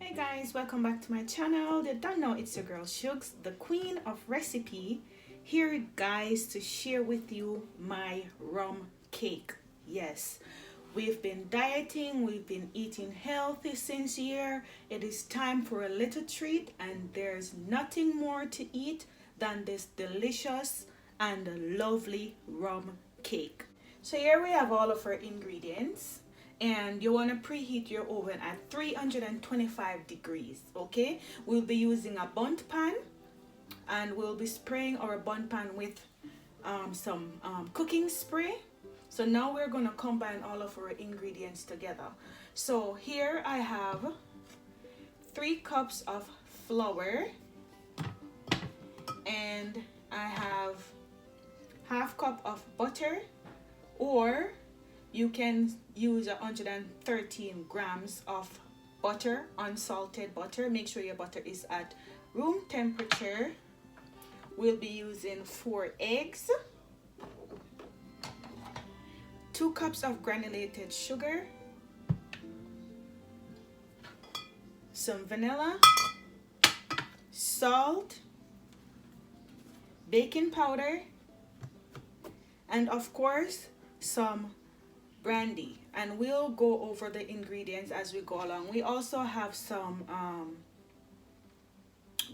Hey guys, welcome back to my channel. You don't know, it's your girl Shugs, the queen of recipe, here guys to share with you my rum cake. Yes, we've been dieting, we've been eating healthy since year. It is time for a little treat, and there's nothing more to eat than this delicious and lovely rum cake. So here we have all of our ingredients, and you want to preheat your oven at 325 degrees. Okay, we'll be using a bundt pan, and we'll be spraying our bundt pan with some cooking spray. So now we're going to combine all of our ingredients together. So here I have 3 cups of flour, and I have half cup of butter, or you can use 113 grams of butter, unsalted butter. Make sure your butter is at room temperature. We'll be using 4 eggs, 2 cups of granulated sugar, some vanilla, salt, baking powder, and of course some brandy. And we'll go over the ingredients as we go along. We also have some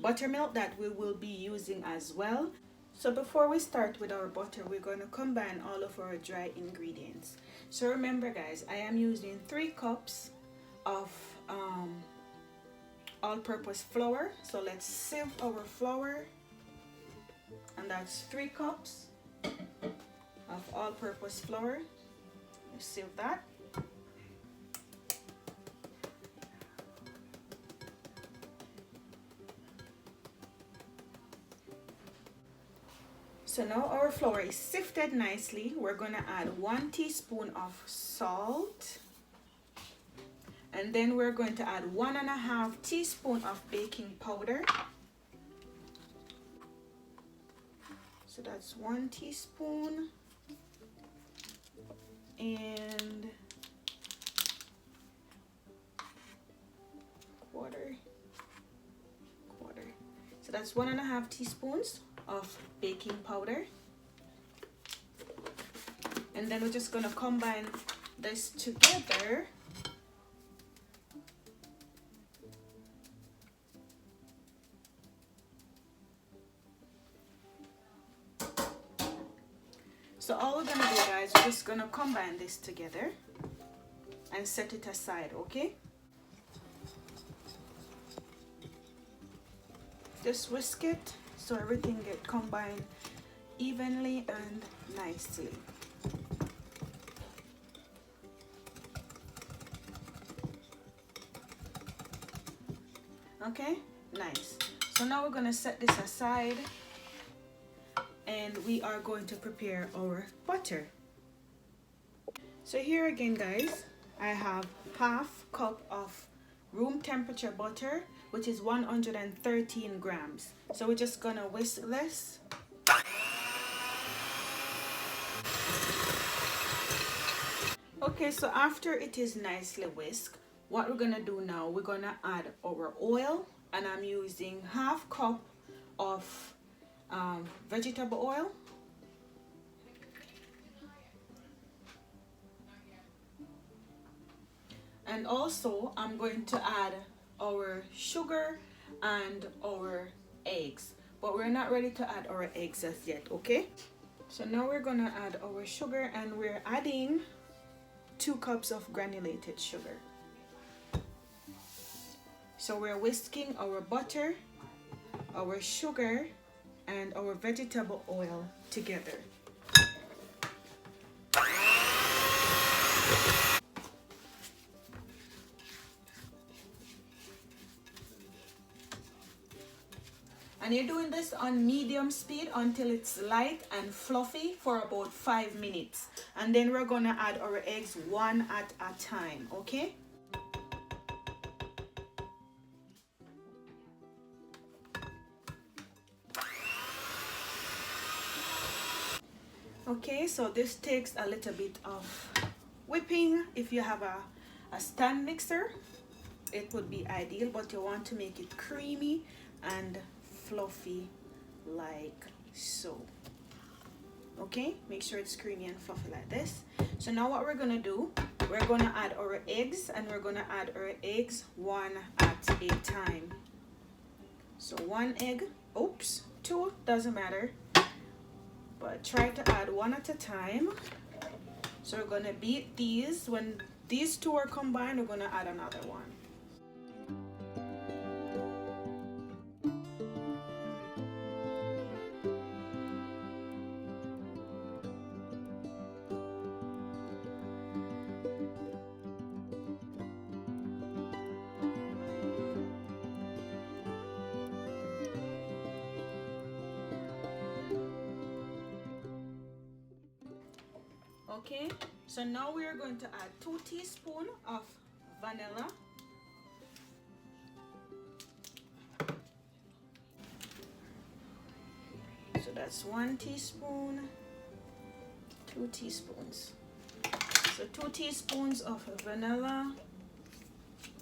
buttermilk that we will be using as well. So before we start with our butter, we're going to combine all of our dry ingredients. So remember guys, I am using 3 cups of all-purpose flour. So let's sieve our flour, and that's 3 cups of all-purpose flour. Let's sieve that. So now our flour is sifted nicely. We're going to add 1 teaspoon of salt, and then we're going to add 1.5 teaspoon of baking powder. So that's 1 teaspoon, and quarter. So that's 1.5 teaspoons of baking powder, and then we're just going to combine this together. So all we're going to do guys, we're just going to combine this together and set it aside. Okay, just whisk it so everything get combined evenly and nicely. Okay, nice. So now we're going to set this aside, and we are going to prepare our butter. So here again guys, I have half cup of room temperature butter, which is 113 grams. So we're just gonna whisk this. Okay, so after it is nicely whisked, what we're gonna do now, we're gonna add our oil, and I'm using half cup of vegetable oil, and also I'm going to add our sugar and our eggs, but we're not ready to add our eggs as yet. Okay, so now we're gonna add our sugar, and we're adding 2 cups of granulated sugar. So we're whisking our butter, our sugar, and our vegetable oil together. And you're doing this on medium speed until it's light and fluffy for about 5 minutes. And then we're gonna add our eggs one at a time, okay? Okay, so this takes a little bit of whipping. If you have a stand mixer, it would be ideal, but you want to make it creamy and fluffy like so. Okay, make sure it's creamy and fluffy like this. So now what we're gonna do, we're gonna add our eggs, and we're gonna add our eggs one at a time. So one egg, oops, two, doesn't matter, but try to add one at a time. So we're gonna beat these. When these two are combined, we're gonna add another one. Okay, so now we are going to add 2 teaspoons of vanilla. So that's 1 teaspoon, 2 teaspoons. So 2 teaspoons of vanilla,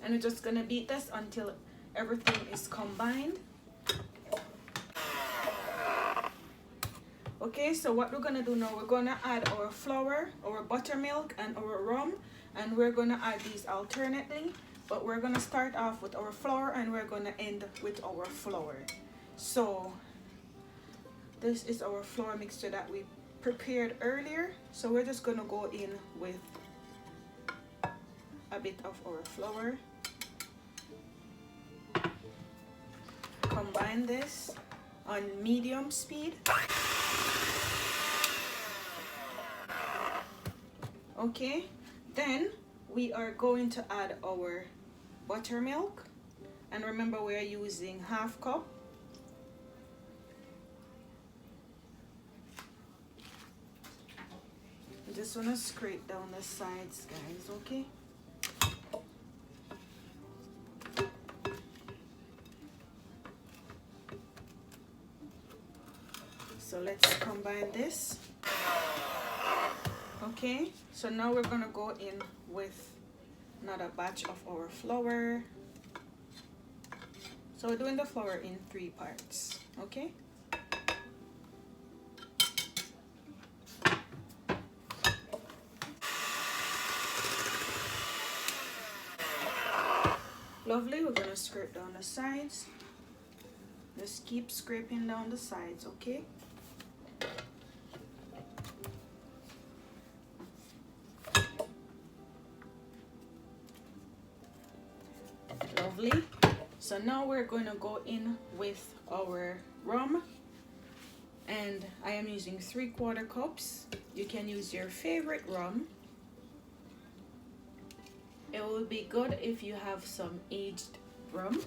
and we're just gonna beat this until everything is combined. Okay, so what we're gonna do now, we're gonna add our flour, our buttermilk, and our rum, and we're gonna add these alternately, but we're gonna start off with our flour and we're gonna end with our flour. So this is our flour mixture that we prepared earlier. So we're just gonna go in with a bit of our flour, combine this on medium speed. Okay, then we are going to add our buttermilk, and remember we are using 1/2 cup. I just want to scrape down the sides, guys, okay? So let's combine this. Okay, so now we're gonna go in with another batch of our flour. So we're doing the flour in 3 parts, okay? Lovely, we're gonna scrape down the sides. Just keep scraping down the sides, okay? Lovely. So now we're going to go in with our rum, and I am using 3/4 cups. You can use your favorite rum. It would be good if you have some aged rum.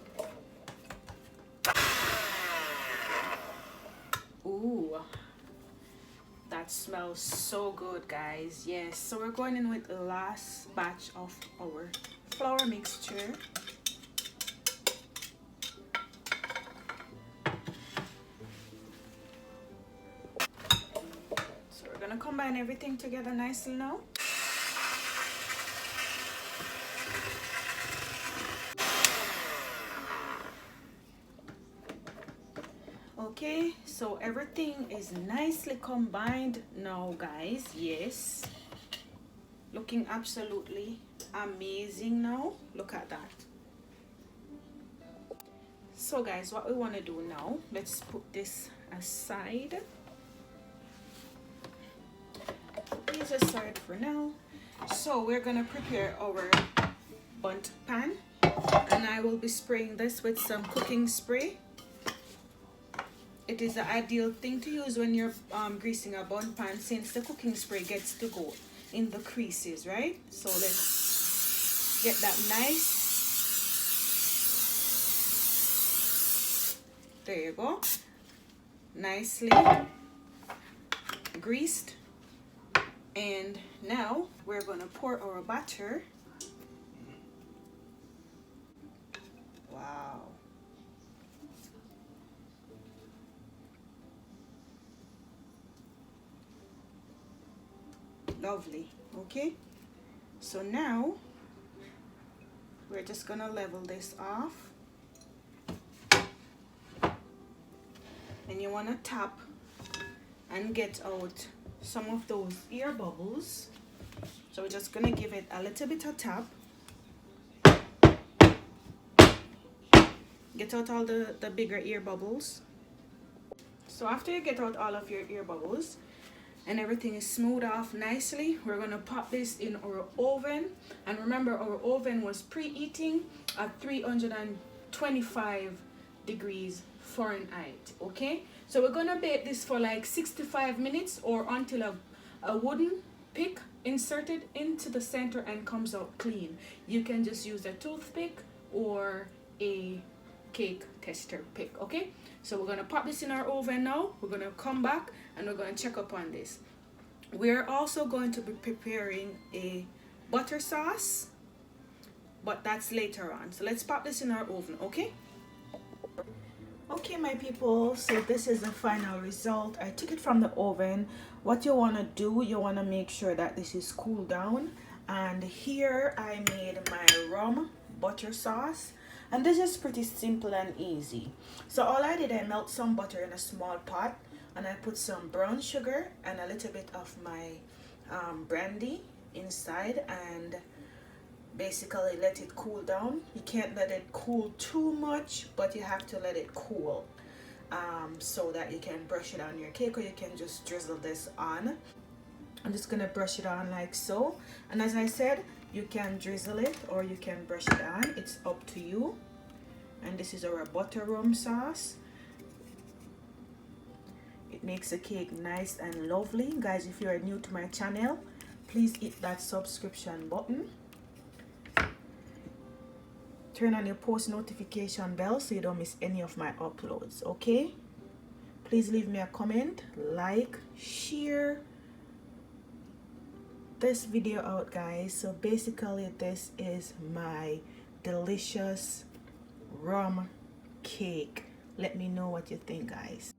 Ooh, that smells so good, guys. Yes, so we're going in with the last batch of our flour mixture. So we're gonna combine everything together nicely now. Okay, so everything is nicely combined now, guys. Yes, looking absolutely amazing now. Look at that. So guys, what we want to do now, let's put this aside. Put these aside for now. So we're gonna prepare our bundt pan, and I will be spraying this with some cooking spray. It is the ideal thing to use when you're greasing a bundt pan, since the cooking spray gets to go in the creases, right? So let's get that nice. There you go. Nicely greased. And now we're going to pour our batter. Wow. Lovely. Okay, so now we're just gonna level this off, and you want to tap and get out some of those air bubbles. So we're just gonna give it a little bit of tap, get out all the bigger air bubbles. So after you get out all of your air bubbles and everything is smoothed off nicely, we're gonna pop this in our oven. And remember, our oven was preheating at 325 degrees Fahrenheit. Okay, so we're gonna bake this for like 65 minutes or until a wooden pick inserted into the center and comes out clean. You can just use a toothpick or a cake tester pick. Okay, so we're gonna pop this in our oven now. We're gonna come back and we're gonna check up on this. We're also going to be preparing a butter sauce, but that's later on. So let's pop this in our oven. Okay, my people, so this is the final result. I took it from the oven. What you want to do, you want to make sure that this is cooled down. And here I made my rum butter sauce, and this is pretty simple and easy. So all I did, I melt some butter in a small pot, and I put some brown sugar and a little bit of my brandy inside, and basically let it cool down. You can't let it cool too much, but you have to let it cool so that you can brush it on your cake, or you can just drizzle this on. I'm just gonna brush it on like so, and as I said, you can drizzle it or you can brush it on, it's up to you. And this is our butter rum sauce. It makes the cake nice and lovely. Guys, if you are new to my channel, please hit that subscription button, turn on your post notification bell so you don't miss any of my uploads. Okay, please leave me a comment, like, share this video out, guys. So basically this is my delicious rum cake. Let me know what you think, guys.